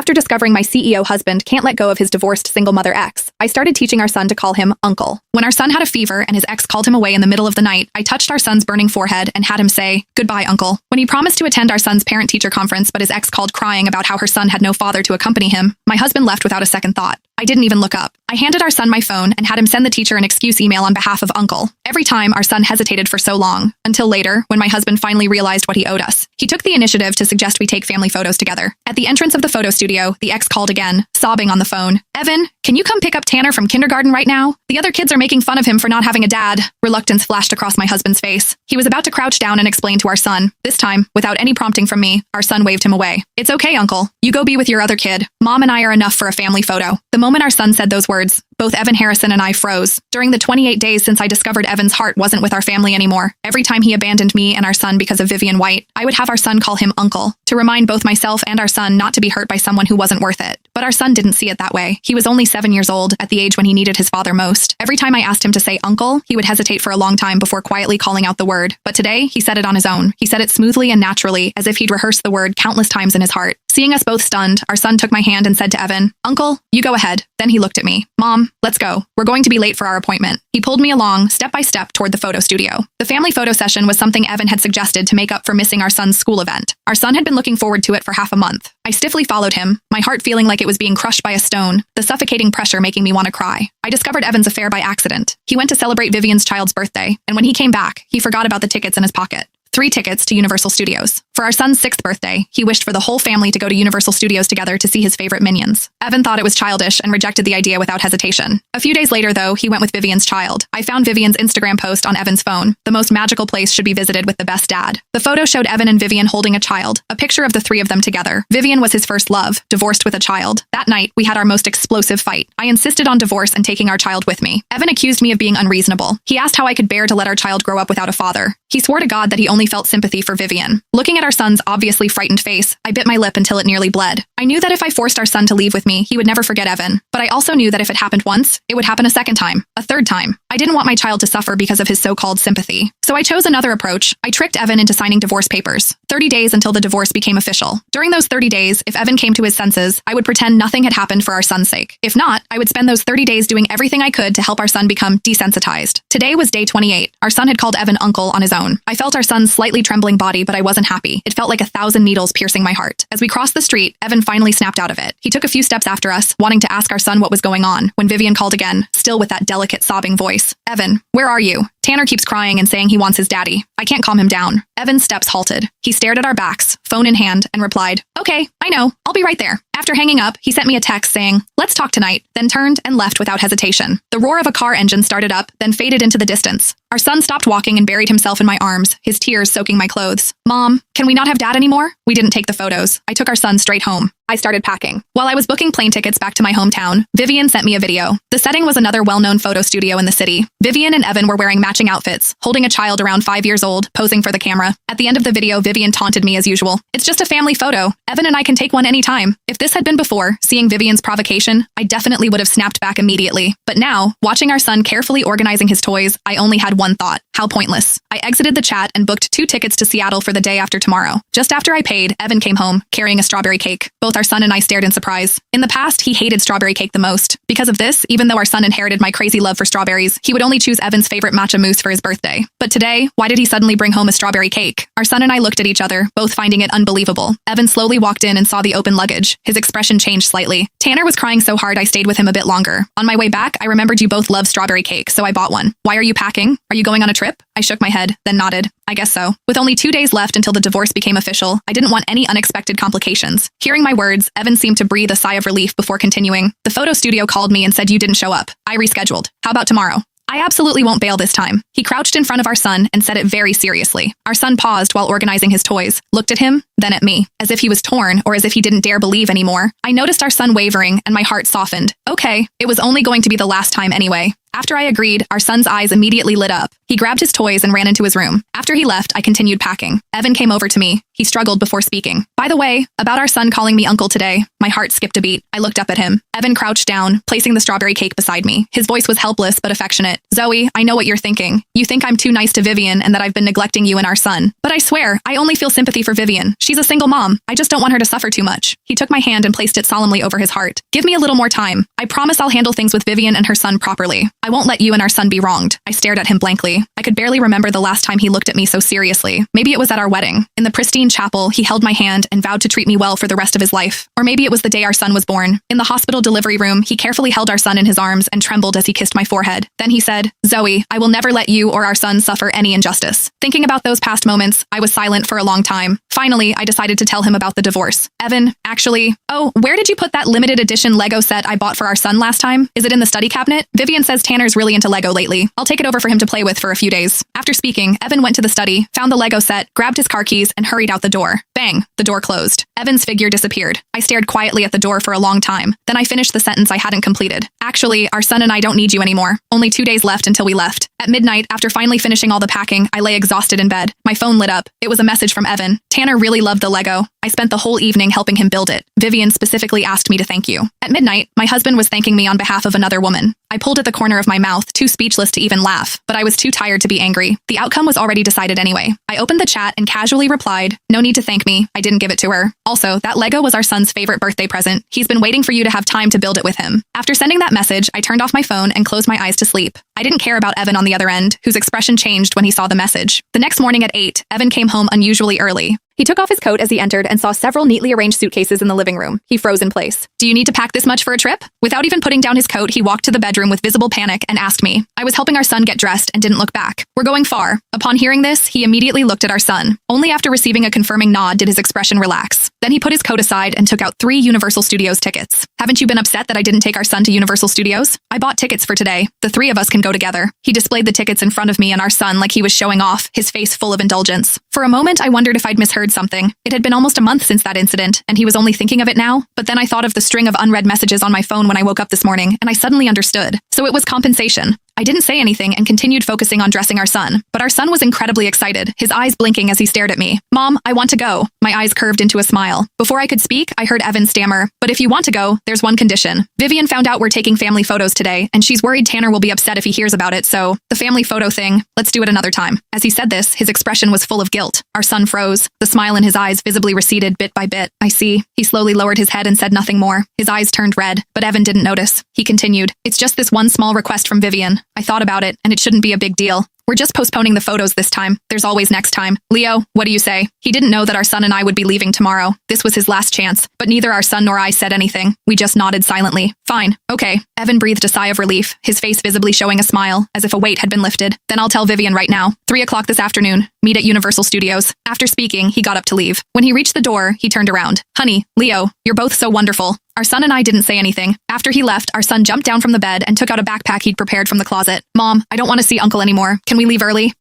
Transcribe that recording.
After discovering my CEO husband can't let go of his divorced single mother ex, I started teaching our son to call him Uncle. When our son had a fever and his ex called him away in the middle of the night, I touched our son's burning forehead and had him say, "Goodbye, Uncle." When he promised to attend our son's parent-teacher conference but his ex called crying about how her son had no father to accompany him, my husband left without a second thought. I didn't even look up. I handed our son my phone and had him send the teacher an excuse email on behalf of Uncle. Every time, our son hesitated for so long, until later, when my husband finally realized what he owed us. He took the initiative to suggest we take family photos together. At the entrance of the photo studio, the ex called again, sobbing on the phone. "Evan, can you come pick up Tanner from kindergarten right now? The other kids are making fun of him for not having a dad." Reluctance flashed across my husband's face. He was about to crouch down and explain to our son. This time, without any prompting from me, our son waved him away. "It's okay, Uncle. You go be with your other kid. Mom and I are enough for a family photo." The moment our son said those words, both Evan Harrison and I froze. During the 28 days since I discovered Evan's heart wasn't with our family anymore, every time he abandoned me and our son because of Vivian White, I would have our son call him Uncle, to remind both myself and our son not to be hurt by someone who wasn't worth it. But our son didn't see it that way. He was only 7 years old, at the age when he needed his father most. Every time I asked him to say Uncle, he would hesitate for a long time before quietly calling out the word. But today, he said it on his own. He said it smoothly and naturally, as if he'd rehearsed the word countless times in his heart. Seeing us both stunned, our son took my hand and said to Evan, "Uncle, you go ahead." Then he looked at me. "Mom, let's go. We're going to be late for our appointment." He pulled me along, step by step, toward the photo studio. The family photo session was something Evan had suggested to make up for missing our son's school event. Our son had been looking forward to it for half a month. I stiffly followed him, my heart feeling like it was being crushed by a stone, the suffocating pressure making me want to cry. I discovered Evan's affair by accident. He went to celebrate Vivian's child's birthday, and when he came back, he forgot about the tickets in his pocket. 3 tickets to Universal Studios. For our son's 6th birthday, he wished for the whole family to go to Universal Studios together to see his favorite Minions. Evan thought it was childish and rejected the idea without hesitation. A few days later, though, he went with Vivian's child. I found Vivian's Instagram post on Evan's phone. The most magical place should be visited with the best dad. The photo showed Evan and Vivian holding a child, a picture of the 3 of them together. Vivian was his first love, divorced with a child. That night, we had our most explosive fight. I insisted on divorce and taking our child with me. Evan accused me of being unreasonable. He asked how I could bear to let our child grow up without a father. He swore to God that he only felt sympathy for Vivian. Looking at our son's obviously frightened face, I bit my lip until it nearly bled. I knew that if I forced our son to leave with me, he would never forget Evan. But I also knew that if it happened once, it would happen a second time, a third time. I didn't want my child to suffer because of his so-called sympathy. So I chose another approach. I tricked Evan into signing divorce papers. 30 days until the divorce became official. During those 30 days, if Evan came to his senses, I would pretend nothing had happened for our son's sake. If not, I would spend those 30 days doing everything I could to help our son become desensitized. Today was day 28. Our son had called Evan Uncle on his own. I felt our son's slightly trembling body, but I wasn't happy. It felt like 1,000 needles piercing my heart. As we crossed the street, Evan finally snapped out of it. He took a few steps after us, wanting to ask our son what was going on, when Vivian called again, still with that delicate sobbing voice. "Evan, where are you? Tanner keeps crying and saying he wants his daddy. I can't calm him down." Evan's steps halted. He stared at our backs, phone in hand, and replied, "Okay, I know. I'll be right there." After hanging up, he sent me a text saying, "Let's talk tonight," then turned and left without hesitation. The roar of a car engine started up, then faded into the distance. Our son stopped walking and buried himself in my arms, his tears soaking my clothes. "Mom, can we not have dad anymore?" We didn't take the photos. I took our son straight home. I started packing. While I was booking plane tickets back to my hometown, Vivian sent me a video. The setting was another well-known photo studio in the city. Vivian and Evan were wearing matching outfits, holding a child around 5 years old, posing for the camera. At the end of the video, Vivian taunted me as usual. "It's just a family photo. Evan and I can take one anytime." If this had been before, seeing Vivian's provocation, I definitely would have snapped back immediately. But now, watching our son carefully organizing his toys, I only had one thought. How pointless. I exited the chat and booked 2 tickets to Seattle for the day after tomorrow. Just after I paid, Evan came home, carrying a strawberry cake. Both our son and I stared in surprise. In the past, he hated strawberry cake the most. Because of this, even though our son inherited my crazy love for strawberries, he would only choose Evan's favorite matcha mousse for his birthday. But today, why did he suddenly bring home a strawberry cake? Our son and I looked at each other, both finding it unbelievable. Evan slowly walked in and saw the open luggage. His expression changed slightly. Tanner was crying so hard I stayed with him a bit longer. On my way back, I remembered you both love strawberry cake, so I bought one. "Why are you packing? Are you going on a trip?" I shook my head, then nodded. "I guess so." With only 2 days left until the divorce became official, I didn't want any unexpected complications. Hearing my words, Evan seemed to breathe a sigh of relief before continuing. "The photo studio called me and said you didn't show up. I rescheduled. How about tomorrow?" "I absolutely won't bail this time." He crouched in front of our son and said it very seriously. Our son paused while organizing his toys, looked at him, then at me, as if he was torn or as if he didn't dare believe anymore. I noticed our son wavering and my heart softened. Okay, it was only going to be the last time anyway. After I agreed, our son's eyes immediately lit up. He grabbed his toys and ran into his room. After he left, I continued packing. Evan came over to me. He struggled before speaking. By the way, about our son calling me uncle today, my heart skipped a beat. I looked up at him. Evan crouched down, placing the strawberry cake beside me. His voice was helpless but affectionate. Zoe, I know what you're thinking. You think I'm too nice to Vivian and that I've been neglecting you and our son. But I swear, I only feel sympathy for Vivian. She's a single mom. I just don't want her to suffer too much. He took my hand and placed it solemnly over his heart. Give me a little more time. I promise I'll handle things with Vivian and her son properly. I won't let you and our son be wronged. I stared at him blankly. I could barely remember the last time he looked at me so seriously. Maybe it was at our wedding. In the pristine chapel, he held my hand and vowed to treat me well for the rest of his life. Or maybe it was the day our son was born. In the hospital delivery room, he carefully held our son in his arms and trembled as he kissed my forehead. Then he said, Zoe, I will never let you or our son suffer any injustice. Thinking about those past moments, I was silent for a long time. Finally, I decided to tell him about the divorce. Evan, actually, oh, where did you put that limited edition Lego set I bought for our son last time? Is it in the study cabinet? Vivian says Tanner's really into Lego lately. I'll take it over for him to play with for a few days. After speaking, Evan went to the study, found the Lego set, grabbed his car keys, and hurried out the door. Bang! The door closed. Evan's figure disappeared. I stared quietly at the door for a long time. Then I finished the sentence I hadn't completed. Actually, our son and I don't need you anymore. Only 2 days left until we left. At midnight, after finally finishing all the packing, I lay exhausted in bed. My phone lit up. It was a message from Evan. Tanner really loved the Lego. I spent the whole evening helping him build it. Vivian specifically asked me to thank you. At midnight, my husband was thanking me on behalf of another woman. I pulled at the corner of my mouth, too speechless to even laugh, but I was too tired to be angry. The outcome was already decided anyway. I opened the chat and casually replied, no need to thank me. I didn't give it to her. Also, that Lego was our son's favorite birthday present. He's been waiting for you to have time to build it with him. After sending that message, I turned off my phone and closed my eyes to sleep. I didn't care about Evan on the other end, whose expression changed when he saw the message. The next morning at 8, Evan came home unusually early. He took off his coat as he entered and saw several neatly arranged suitcases in the living room. He froze in place. Do you need to pack this much for a trip? Without even putting down his coat, he walked to the bedroom with visible panic and asked me. I was helping our son get dressed and didn't look back. We're going far. Upon hearing this, he immediately looked at our son. Only after receiving a confirming nod did his expression relax. Then he put his coat aside and took out 3 Universal Studios tickets. Haven't you been upset that I didn't take our son to Universal Studios? I bought tickets for today. The 3 of us can go together. He displayed the tickets in front of me and our son like he was showing off, his face full of indulgence. For a moment, I wondered if I'd misheard something. It had been almost a month since that incident, and he was only thinking of it now. But then I thought of the string of unread messages on my phone when I woke up this morning, and I suddenly understood. So it was compensation. I didn't say anything and continued focusing on dressing our son. But our son was incredibly excited, his eyes blinking as he stared at me. Mom, I want to go. My eyes curved into a smile. Before I could speak, I heard Evan stammer, but if you want to go, there's one condition. Vivian found out we're taking family photos today, and she's worried Tanner will be upset if he hears about it, so the family photo thing, let's do it another time. As he said this, his expression was full of guilt. Our son froze. The smile in his eyes visibly receded bit by bit. I see. He slowly lowered his head and said nothing more. His eyes turned red, but Evan didn't notice. He continued, it's just this one small request from Vivian. I thought about it, and it shouldn't be a big deal. We're just postponing the photos this time. There's always next time. Leo, what do you say? He didn't know that our son and I would be leaving tomorrow. This was his last chance, but neither our son nor I said anything. We just nodded silently. Fine. Okay. Evan breathed a sigh of relief, his face visibly showing a smile, as if a weight had been lifted. Then I'll tell Vivian right now. 3 o'clock this afternoon. Meet at Universal Studios. After speaking, he got up to leave. When he reached the door, he turned around. Honey, Leo, you're both so wonderful. Our son and I didn't say anything. After he left, our son jumped down from the bed and took out a backpack he'd prepared from the closet. Mom, I don't want to see Uncle anymore. Can we leave early?